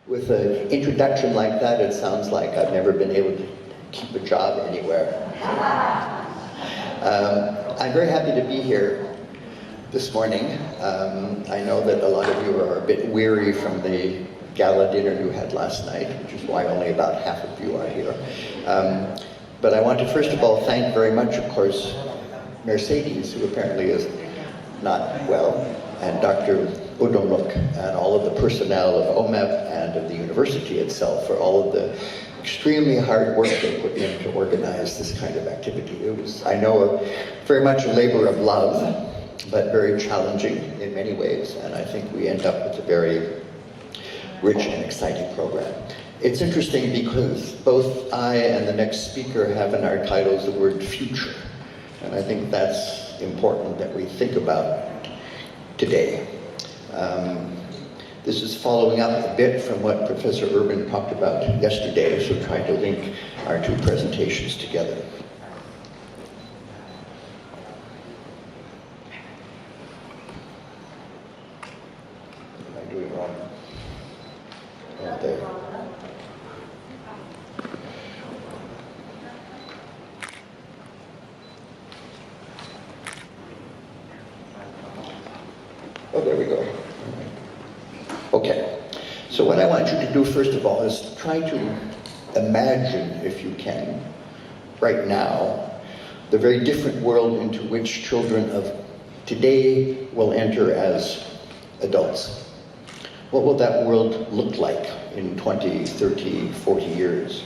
With an introduction like that, it sounds like I've never been able to keep a job anywhere. I'm very happy to be here this morning. I know that a lot of you are a bit weary from the gala dinner you had last night, which is why only about half of you are here. But I want to first of all thank very much, of course, Mercedes, who apparently is not well, and Dr. Udonuk, and all of the personnel of OMEP and of the university itself for all of the extremely hard work they put in to organize this kind of activity. It was, I know, very much a labor of love, but very challenging in many ways, and I think we end up with a very rich and exciting program. It's interesting because both I and the next speaker have in our titles the word future, and I think that's important that we think about today. This is following up a bit from what Professor Urban talked about yesterday, so trying to link our two presentations together. What am I doing wrong? Oh, there. Oh, there we go. Okay, so what I want you to do first of all is try to imagine, if you can, right now, the very different world into which children of today will enter as adults. What will that world look like in 20, 30, 40 years?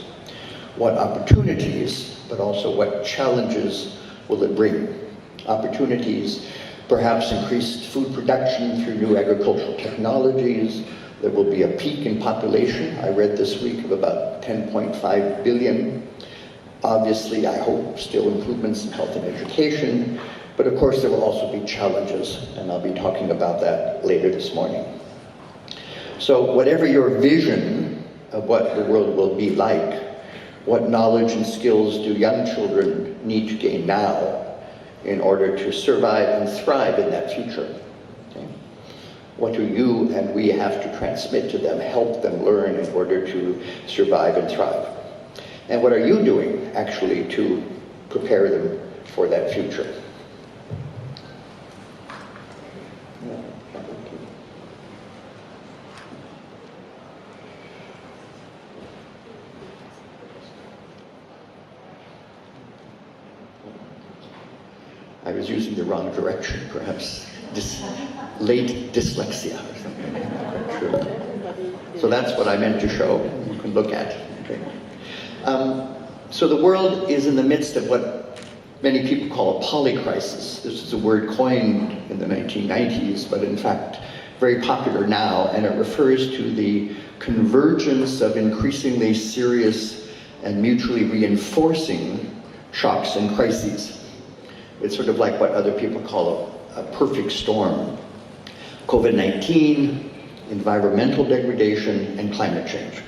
What opportunities, but also what challenges will it bring? Opportunities, perhaps increased food production through new agricultural technologies. There will be a peak in population, I read this week, of about 10.5 billion. Obviously, I hope still improvements in health and education, but of course there will also be challenges, and I'll be talking about that later this morning. So whatever your vision of what the world will be like, what knowledge and skills do young children need to gain now in order to survive and thrive in that future? Okay. What do you and we have to transmit to them, help them learn in order to survive and thrive? And what are you doing, actually, to prepare them for that future? I was using the wrong direction, perhaps late dyslexia or something. I'm not quite sure. So that's what I meant to show. You can look at. Okay. So the world is in the midst of what many people call a polycrisis. This is a word coined in the 1990s, but in fact very popular now, and it refers to the convergence of increasingly serious and mutually reinforcing shocks and crises. It's sort of like what other people call a perfect storm. COVID-19, environmental degradation, and climate change.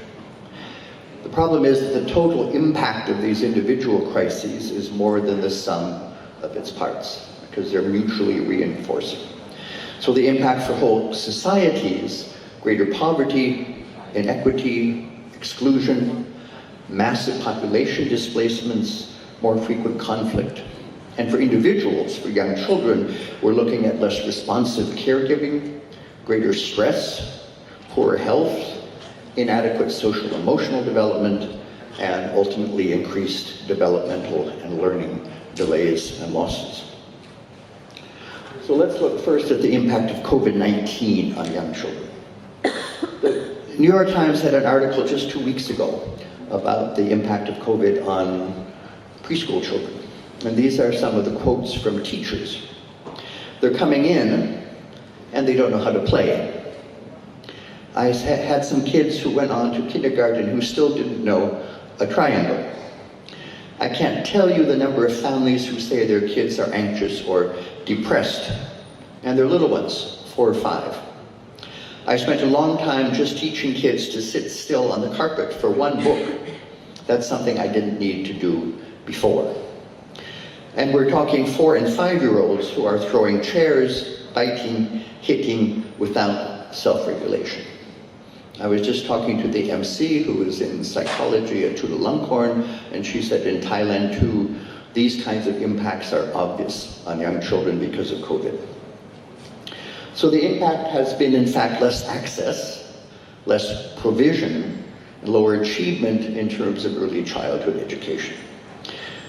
The problem is that the total impact of these individual crises is more than the sum of its parts, because they're mutually reinforcing. So the impact for whole societies, greater poverty, inequity, exclusion, massive population displacements, more frequent conflict. And for individuals, for young children, we're looking at less responsive caregiving, greater stress, poorer health, inadequate social emotional development, and ultimately increased developmental and learning delays and losses. So let's look first at the impact of COVID-19 on young children. The New York Times had an article just 2 weeks ago about the impact of COVID on preschool children. And these are some of the quotes from teachers. They're coming in and they don't know how to play. I had some kids who went on to kindergarten who still didn't know a triangle. I can't tell you the number of families who say their kids are anxious or depressed, and they're little ones, 4 or 5. I spent a long time just teaching kids to sit still on the carpet for one book. That's something I didn't need to do before. And we're talking 4- and 5-year-olds who are throwing chairs, biting, hitting without self-regulation. I was just talking to the MC who is in psychology at Chulalongkorn, and she said in Thailand too, these kinds of impacts are obvious on young children because of COVID. So the impact has been in fact less access, less provision, and lower achievement in terms of early childhood education.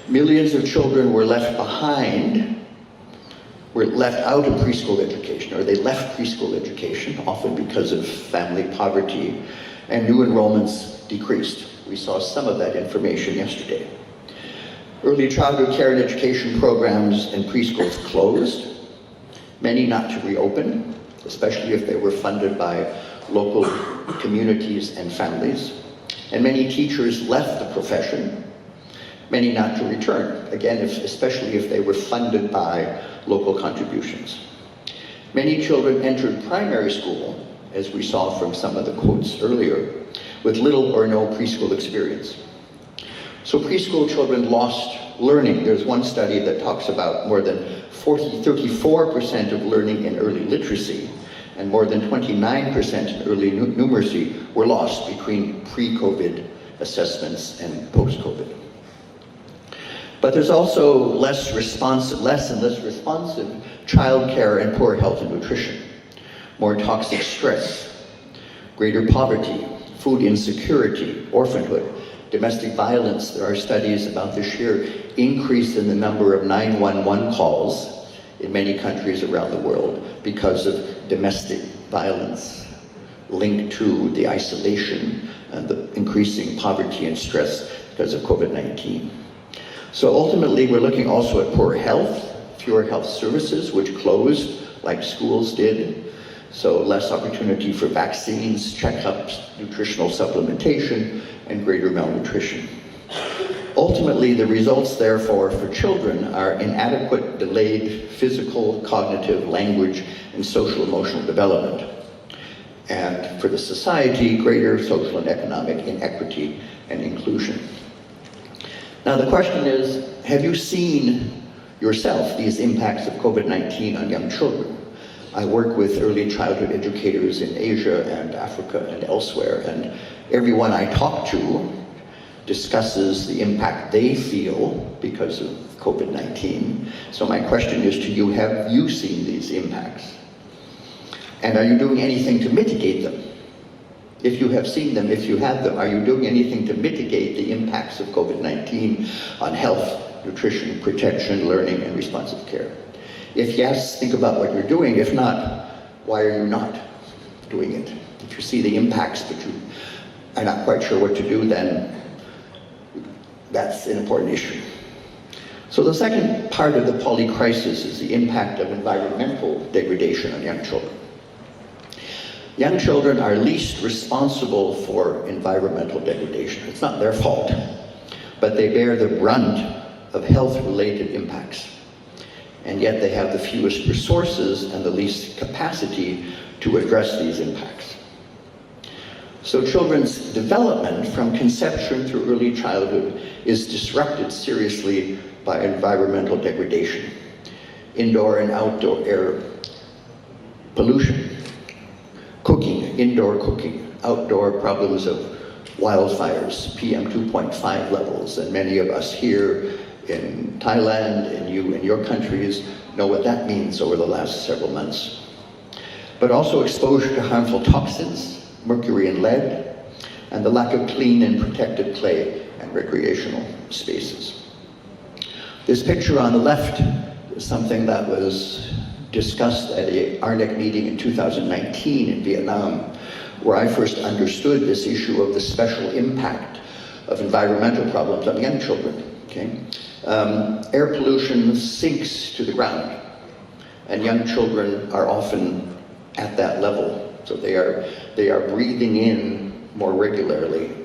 Millions of children were left behind, were left out of preschool education, or they left preschool education, often because of family poverty, and new enrollments decreased. We saw some of that information yesterday. Early childhood care and education programs in preschools closed, many not to reopen, especially if they were funded by local communities and families. And many teachers left the profession, many not to return, again, especially if they were funded by local contributions. Many children entered primary school, as we saw from some of the quotes earlier, with little or no preschool experience. So preschool children lost learning. There's one study that talks about more than 34% of learning in early literacy and more than 29% in early numeracy were lost between pre-COVID assessments and post-COVID. But there's also less and less responsive childcare and poor health and nutrition, more toxic stress, greater poverty, food insecurity, orphanhood, domestic violence. There are studies about the sheer increase in the number of 911 calls in many countries around the world because of domestic violence linked to the isolation and the increasing poverty and stress because of COVID-19. So ultimately, we're looking also at poor health, fewer health services, which closed like schools did. So less opportunity for vaccines, checkups, nutritional supplementation, and greater malnutrition. Ultimately, the results, therefore, for children are inadequate, delayed physical, cognitive, language, and social emotional development. And for the society, greater social and economic inequity and inclusion. Now the question is, have you seen yourself these impacts of COVID-19 on young children? I work with early childhood educators in Asia and Africa and elsewhere, and everyone I talk to discusses the impact they feel because of COVID-19. So my question is to you, have you seen these impacts? And are you doing anything to mitigate them? If you have seen them, if you have them, are you doing anything to mitigate the impacts of COVID-19 on health, nutrition, protection, learning, and responsive care? If yes, think about what you're doing. If not, why are you not doing it? If you see the impacts but you are not quite sure what to do, then that's an important issue. So the second part of the poly crisis is the impact of environmental degradation on young children. Young children are least responsible for environmental degradation. It's not their fault, but they bear the brunt of health-related impacts. And yet they have the fewest resources and the least capacity to address these impacts. So children's development from conception through early childhood is disrupted seriously by environmental degradation, indoor and outdoor air pollution, cooking, indoor cooking, outdoor problems of wildfires, PM 2.5 levels, and many of us here in Thailand and you in your countries know what that means over the last several months. But also exposure to harmful toxins, mercury and lead, and the lack of clean and protected play and recreational spaces. This picture on the left is something that was discussed at a ARNEC meeting in 2019 in Vietnam, where I first understood this issue of the special impact of environmental problems on young children. Okay? Air pollution sinks to the ground, and young children are often at that level. So they are breathing in more regularly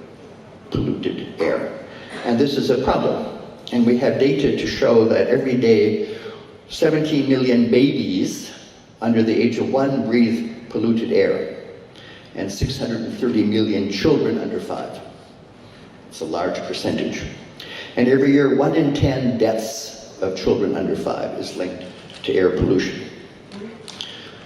polluted air. And this is a problem. And we have data to show that every day 17 million babies under the age of 1 breathe polluted air, and 630 million children under 5. It's a large percentage. And every year, 1 in 10 deaths of children under 5 is linked to air pollution.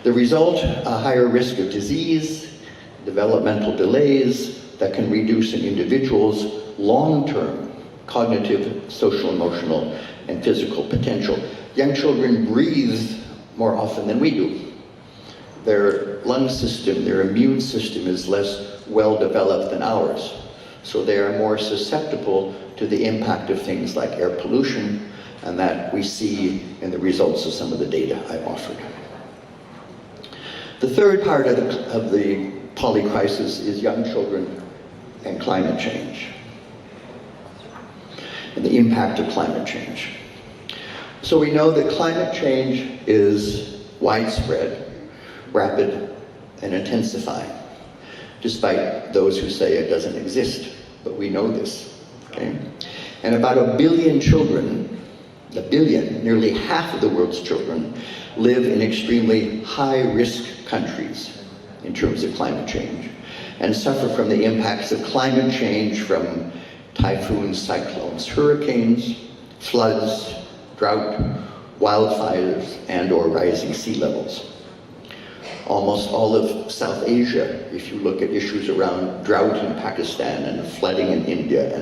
The result, a higher risk of disease, developmental delays that can reduce an individual's long-term cognitive, social, emotional, and physical potential. Young children breathe more often than we do. Their lung system, their immune system is less well developed than ours. So they are more susceptible to the impact of things like air pollution, and that we see in the results of some of the data I've offered. The third part of the polycrisis is young children and climate change, and the impact of climate change. So we know that climate change is widespread, rapid, and intensifying, despite those who say it doesn't exist, but we know this, okay? And about 1 billion children, nearly half of the world's children, live in extremely high-risk countries in terms of climate change, and suffer from the impacts of climate change from typhoons, cyclones, hurricanes, floods, drought, wildfires, and/or rising sea levels. Almost all of South Asia, if you look at issues around drought in Pakistan and flooding in India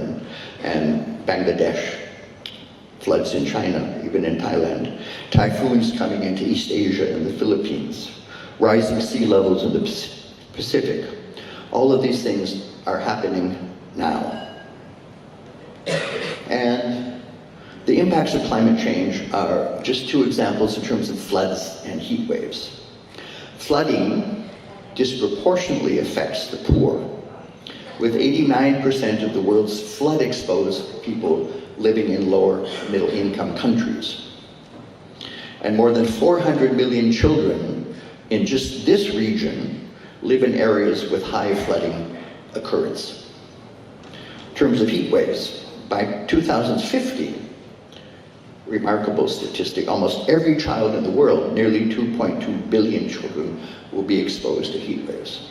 and Bangladesh, floods in China, even in Thailand, typhoons coming into East Asia and the Philippines, rising sea levels in the Pacific. All of these things are happening now. And the impacts of climate change are just two examples in terms of floods and heat waves. Flooding disproportionately affects the poor, with 89% of the world's flood-exposed people living in lower middle-income countries. And more than 400 million children in just this region live in areas with high flooding occurrence. In terms of heat waves, by 2050, remarkable statistic, almost every child in the world, nearly 2.2 billion children, will be exposed to heat waves.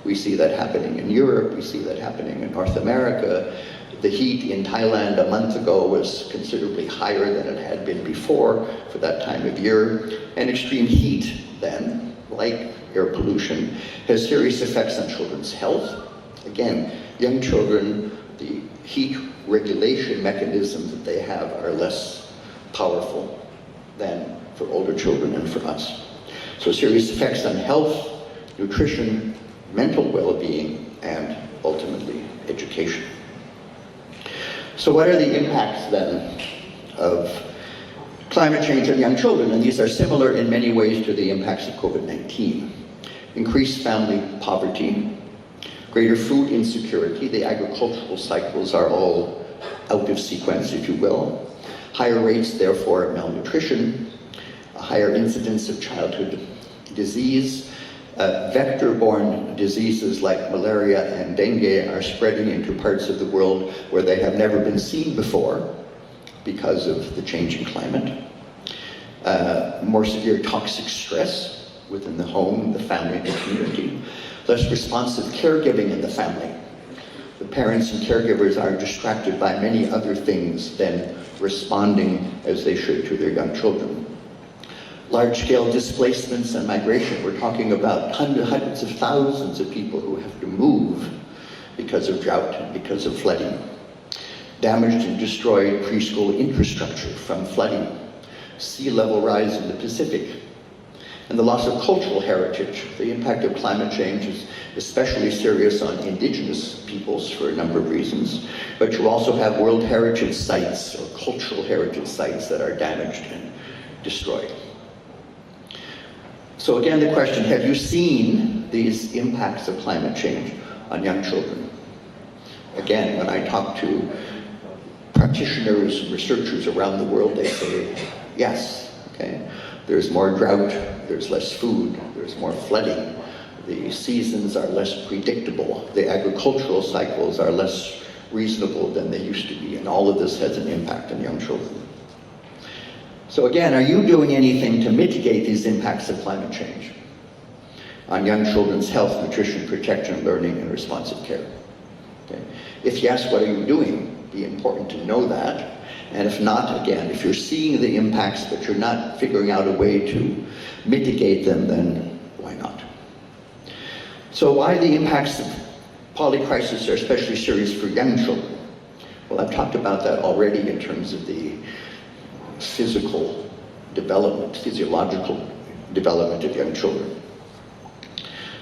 We see that happening in Europe, we see that happening in North America. The heat in Thailand a month ago was considerably higher than it had been before for that time of year. And extreme heat then, like air pollution, has serious effects on children's health. Again, young children, the heat regulation mechanisms that they have are less powerful than for older children and for us. So serious effects on health, nutrition, mental well-being, and ultimately education. So what are the impacts then of climate change on young children? And these are similar in many ways to the impacts of COVID-19. Increased family poverty, greater food insecurity, the agricultural cycles are all out of sequence, if you will. Higher rates, therefore, of malnutrition, a higher incidence of childhood disease. Vector-borne diseases like malaria and dengue are spreading into parts of the world where they have never been seen before because of the changing climate. More severe toxic stress within the home, the family, the community. Less responsive caregiving in the family. The parents and caregivers are distracted by many other things than responding as they should to their young children. Large-scale displacements and migration. We're talking about hundreds of thousands of people who have to move because of drought and because of flooding. Damaged and destroyed preschool infrastructure from flooding. Sea level rise in the Pacific. And the loss of cultural heritage. The impact of climate change is especially serious on indigenous peoples for a number of reasons. But you also have World Heritage sites or cultural heritage sites that are damaged and destroyed. So again, the question, have you seen these impacts of climate change on young children? Again, when I talk to practitioners and researchers around the world, they say, yes, okay. There's more drought, there's less food, there's more flooding, the seasons are less predictable, the agricultural cycles are less reasonable than they used to be, and all of this has an impact on young children. So again, are you doing anything to mitigate these impacts of climate change on young children's health, nutrition, protection, learning, and responsive care? Okay. If yes, what are you doing? It'd be important to know that. And if not, again, if you're seeing the impacts but you're not figuring out a way to mitigate them, then why not? So why the impacts of polycrisis are especially serious for young children? Well, I've talked about that already in terms of the physical development, physiological development of young children.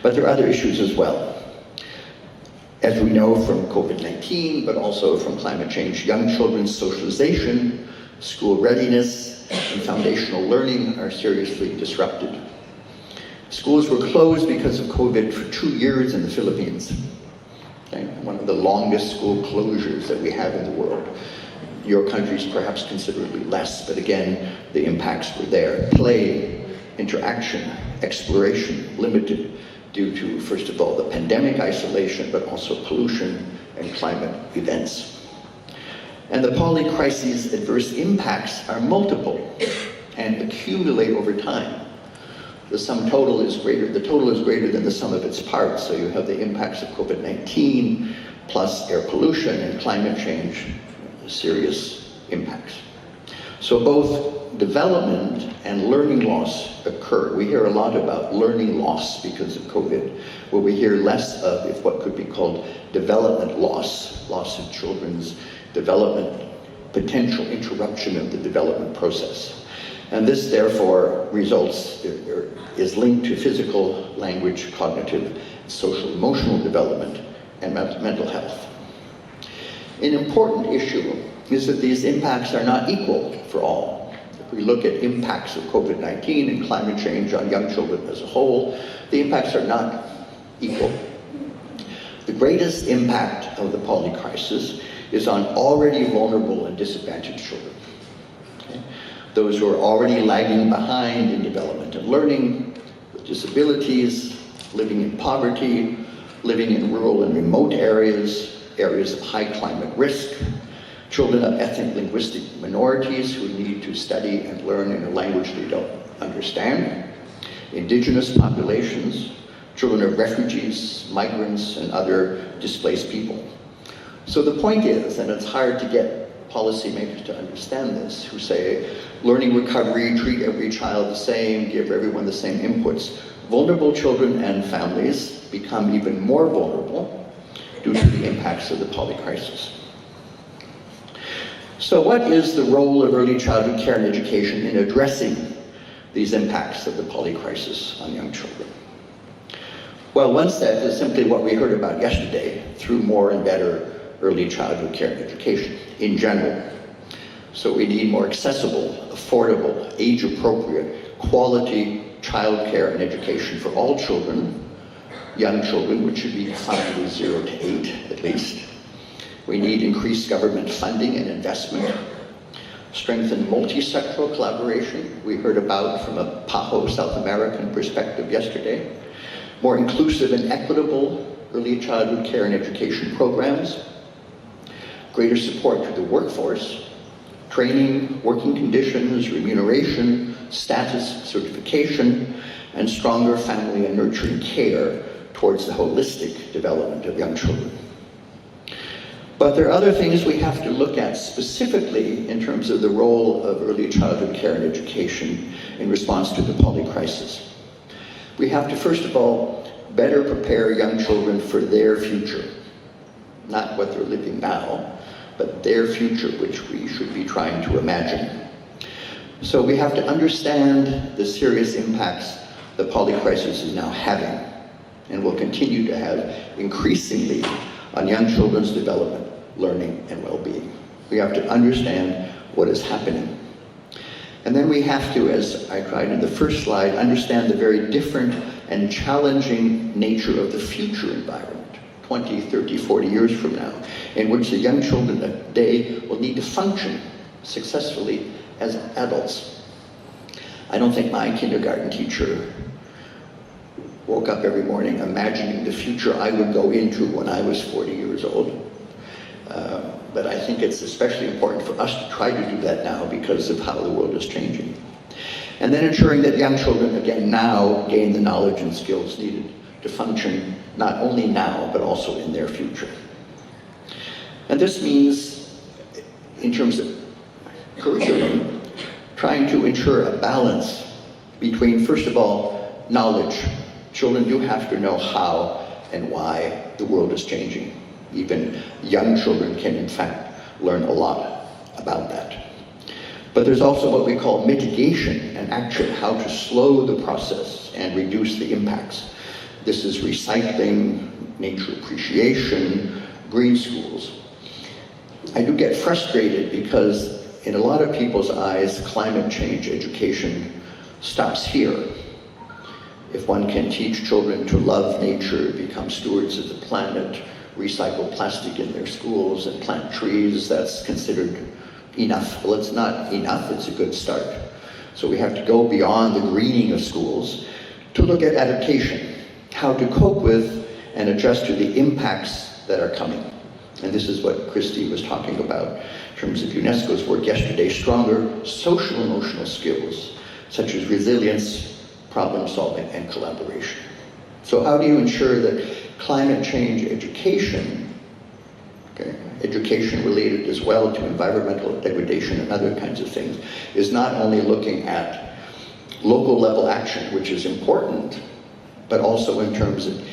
But there are other issues as well. As we know from COVID-19, but also from climate change, young children's socialization, school readiness, and foundational learning are seriously disrupted. Schools were closed because of COVID for 2 years in the Philippines. Okay? One of the longest school closures that we have in the world. Your country's perhaps considerably less, but again, the impacts were there. Play, interaction, exploration, limited due to, first of all, the pandemic isolation, but also pollution and climate events. And the polycrisis adverse impacts are multiple and accumulate over time. The total is greater than the sum of its parts, so you have the impacts of COVID-19 plus air pollution and climate change, serious impacts. So both development and learning loss occur. We hear a lot about learning loss because of COVID, where we hear less of what could be called development loss of children's development, potential interruption of the development process. And this therefore is linked to physical, language, cognitive, social, emotional development and mental health. An important issue is that these impacts are not equal for all. If we look at impacts of COVID-19 and climate change on young children as a whole, the impacts are not equal. The greatest impact of the polycrisis is on already vulnerable and disadvantaged children. Okay? Those who are already lagging behind in development and learning, with disabilities, living in poverty, living in rural and remote areas of high climate risk, children of ethnic linguistic minorities who need to study and learn in a language they don't understand, indigenous populations, children of refugees, migrants, and other displaced people. So the point is, and it's hard to get policymakers to understand this, who say, learning recovery, treat every child the same, give everyone the same inputs. Vulnerable children and families become even more vulnerable due to the impacts of the polycrisis. So what is the role of early childhood care and education in addressing these impacts of the polycrisis on young children? Well, one step is simply what we heard about yesterday, through more and better early childhood care and education in general. So we need more accessible, affordable, age-appropriate, quality child care and education for all children, young children, which should be defined as 0 to 8 at least. We need increased government funding and investment, strengthen multi-sectoral collaboration, we heard about from a PAHO South American perspective yesterday, more inclusive and equitable early childhood care and education programs, greater support to the workforce, training, working conditions, remuneration, status, certification, and stronger family and nurturing care towards the holistic development of young children. But there are other things we have to look at specifically in terms of the role of early childhood care and education in response to the polycrisis. We have to, first of all, better prepare young children for their future. Not what they're living now, but their future, which we should be trying to imagine. So we have to understand the serious impacts the polycrisis is now having and will continue to have increasingly on young children's development, learning, and well-being. We have to understand what is happening. And then we have to, as I tried in the first slide, understand the very different and challenging nature of the future environment, 20, 30, 40 years from now, in which the young children today will need to function successfully as adults. I don't think my kindergarten teacher woke up every morning imagining the future I would go into when I was 40 years old. But I think it's especially important for us to try to do that now because of how the world is changing. And then ensuring that young children, again, now gain the knowledge and skills needed to function not only now, but also in their future. And this means, in terms of curriculum, trying to ensure a balance between, first of all, knowledge. Children do have to know how and why the world is changing. Even young children can, in fact, learn a lot about that. But there's also what we call mitigation and action, how to slow the process and reduce the impacts. This is recycling, nature appreciation, green schools. I do get frustrated because in a lot of people's eyes, climate change education stops here. If one can teach children to love nature, become stewards of the planet, recycle plastic in their schools and plant trees, that's considered enough. Well, it's not enough, it's a good start. So we have to go beyond the greening of schools to look at adaptation, how to cope with and adjust to the impacts that are coming. And this is what Christy was talking about in terms of UNESCO's work yesterday, stronger social emotional skills, such as resilience, problem solving, and collaboration. So how do you ensure that climate change education, education related as well to environmental degradation and other kinds of things, is not only looking at local level action, which is important, but also in terms of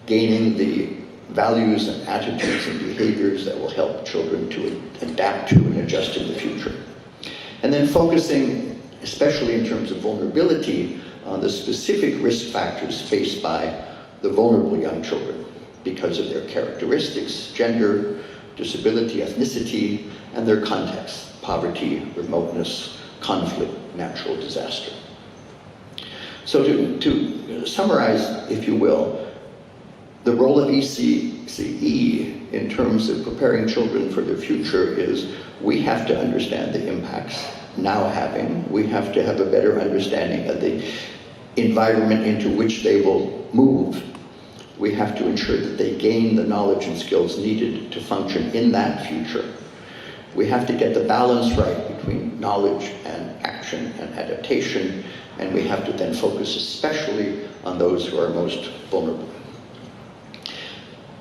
gaining the values and attitudes and behaviors that will help children to adapt to and adjust in the future. And then focusing, especially in terms of vulnerability, on the specific risk factors faced by the vulnerable young children because of their characteristics, gender, disability, ethnicity, and their context, poverty, remoteness, conflict, natural disaster. So to summarize, if you will, the role of ECCE in terms of preparing children for their future is we have to understand the impacts now having. We have to have a better understanding of the environment into which they will move. We have to ensure that they gain the knowledge and skills needed to function in that future. We have to get the balance right between knowledge and action and adaptation, and we have to then focus especially on those who are most vulnerable.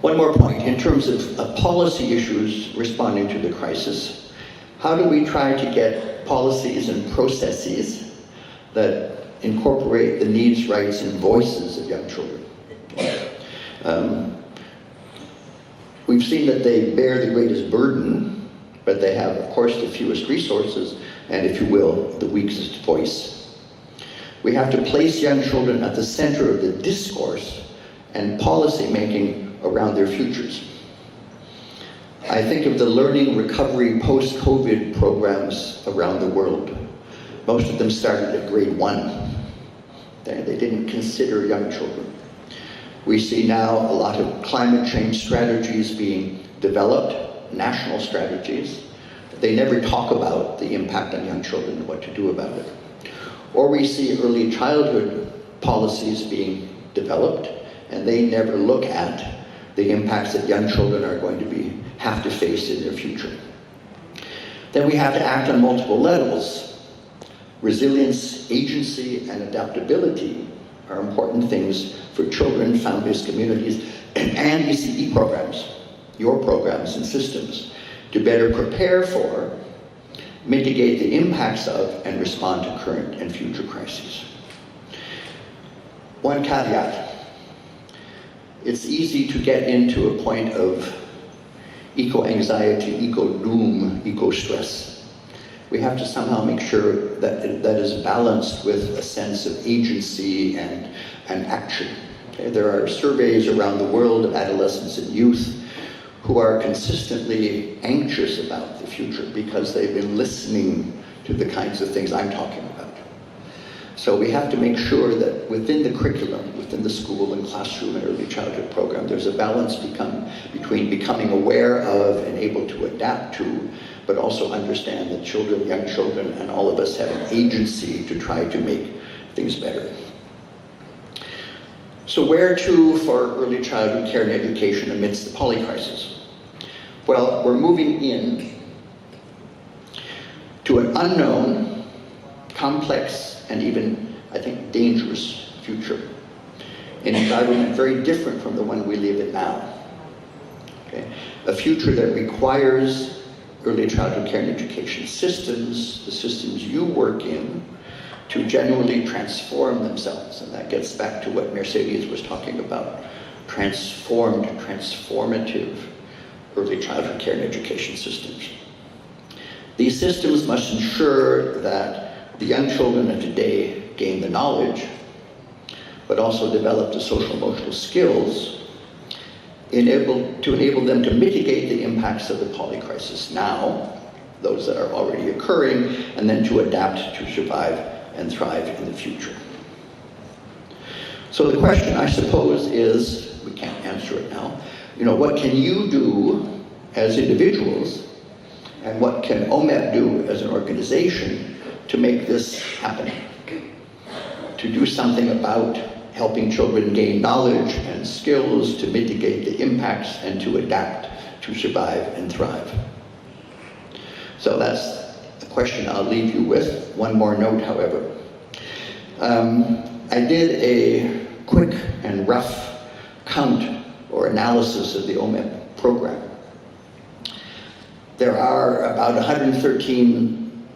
One more point, in terms of policy issues responding to the crisis, how do we try to get policies and processes that incorporate the needs, rights, and voices of young children? We've seen that they bear the greatest burden, but they have, of course, the fewest resources, and if you will, the weakest voice. We have to place young children at the center of the discourse and policy making around their futures. I think of the learning recovery post-COVID programs around the world. Most of them started at grade 1. They didn't consider young children. We see now a lot of climate change strategies being developed, national strategies. They never talk about the impact on young children and what to do about it. Or we see early childhood policies being developed, and they never look at the impacts that young children are going to have to face in their future. Then we have to act on multiple levels. Resilience, agency, and adaptability are important things for children, families, communities, and ECE programs, your programs and systems, to better prepare for, mitigate the impacts of, and respond to current and future crises. One caveat. It's easy to get into a point of eco-anxiety, eco-doom, eco-stress. We have to somehow make sure that that is balanced with a sense of agency and action. Okay? There are surveys around the world of adolescents and youth who are consistently anxious about the future because they've been listening to the kinds of things I'm talking about. So we have to make sure that within the curriculum, within the school and classroom and early childhood program, there's a balance between becoming aware of and able to adapt to, but also understand that children, young children, and all of us have an agency to try to make things better. So where to for early childhood care and education amidst the polycrisis? Well, we're moving in to an unknown, complex, and even, I think, dangerous future. An environment very different from the one we live in now. Okay? A future that requires early childhood care and education systems, the systems you work in, to genuinely transform themselves. And that gets back to what Mercedes was talking about, transformative early childhood care and education systems. These systems must ensure that the young children of today gain the knowledge, but also develop the social emotional skills to enable them to mitigate the impacts of the polycrisis now, those that are already occurring, and then to adapt to survive and thrive in the future. So the question, I suppose, is, we can't answer it now, what can you do as individuals, and what can OMEP do as an organization to make this happen? To do something about helping children gain knowledge and skills to mitigate the impacts and to adapt to survive and thrive. So that's the question I'll leave you with. One more note, however. I did a quick and rough count or analysis of the OMEP program. There are about 113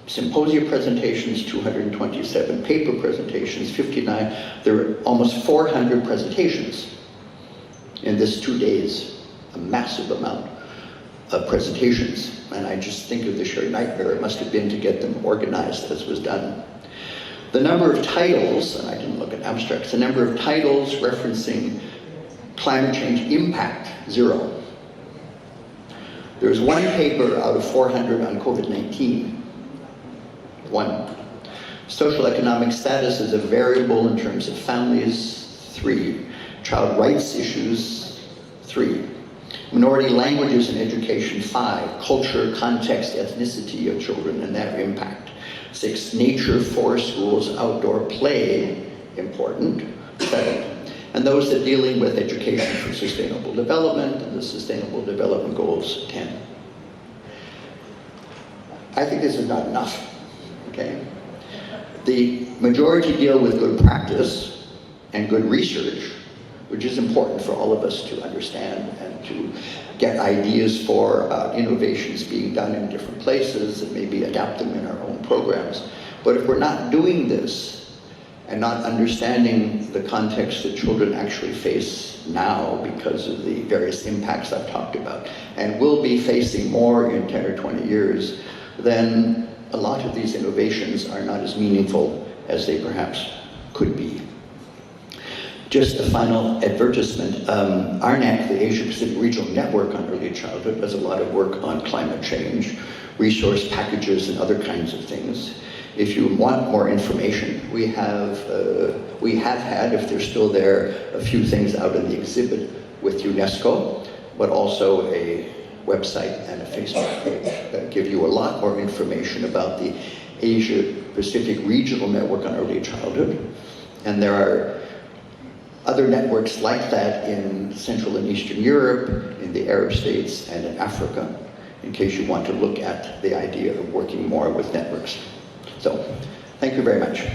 symposia presentations, 227 paper presentations, 59, there are almost 400 presentations in this 2 days, a massive amount of presentations. And I just think of the sheer nightmare it must have been to get them organized as was done. The number of titles, and I didn't look at abstracts, the number of titles referencing climate change impact, 0. There's one paper out of 400 on COVID-19. 1. Social economic status is a variable in terms of families, 3. Child rights issues, 3. Minority languages in education, 5. Culture, context, ethnicity of children and their impact, 6. Nature, forest, schools, outdoor play, important, 7. And those that dealing with education for sustainable development and the Sustainable Development Goals, 10. I think this is not enough. Okay. The majority deal with good practice and good research, which is important for all of us to understand and to get ideas for about innovations being done in different places and maybe adapt them in our own programs. But if we're not doing this and not understanding the context that children actually face now because of the various impacts I've talked about, and will be facing more in 10 or 20 years, then a lot of these innovations are not as meaningful as they perhaps could be. Just a final advertisement. ARNEC, the Asia Pacific Regional Network on Early Childhood, does a lot of work on climate change, resource packages, and other kinds of things. If you want more information, we have had, if they're still there, a few things out in the exhibit with UNESCO, but also a website and a Facebook page that give you a lot more information about the Asia Pacific Regional Network on Early Childhood. And there are other networks like that in Central and Eastern Europe, in the Arab states, and in Africa, in case you want to look at the idea of working more with networks. So, thank you very much.